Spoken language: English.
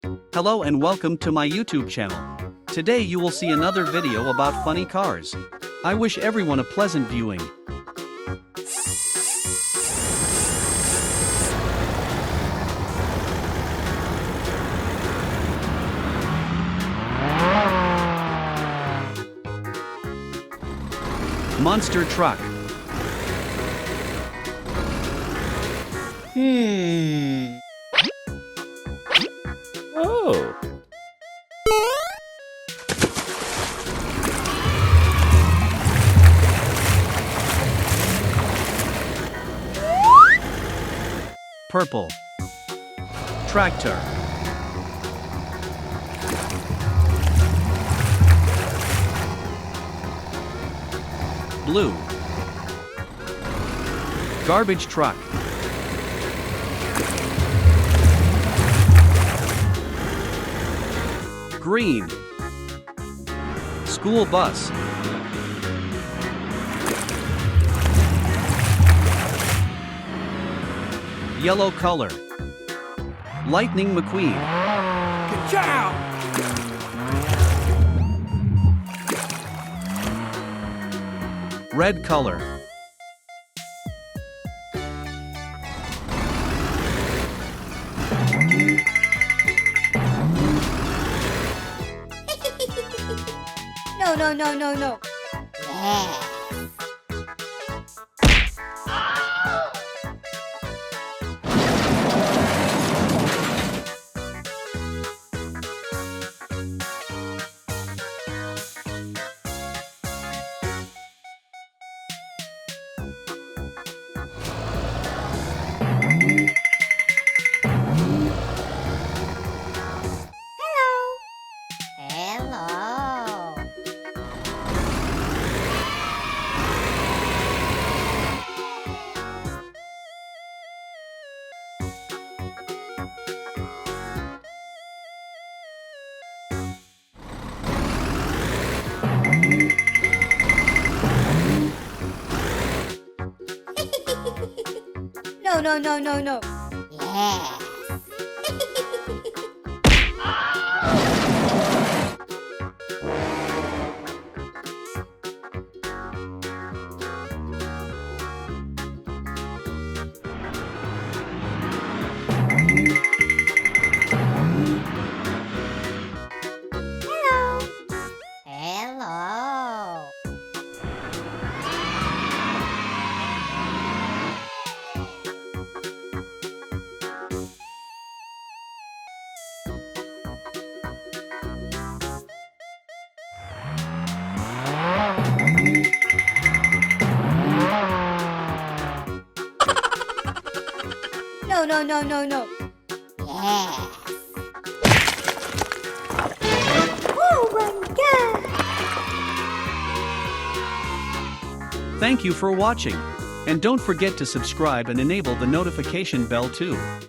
Hello and welcome to my YouTube channel. Today you will see another video about funny cars. I wish everyone a pleasant viewing. Monster truck. Oh. Purple. Tractor. Blue. Garbage truck. Green. School bus. Yellow color. Lightning McQueen. Ka-chow! Red color. No. Yeah. Hello. No. Yeah. Hello. No. Yeah. Oh my God. Thank you for watching. And don't forget to subscribe and enable the notification bell too.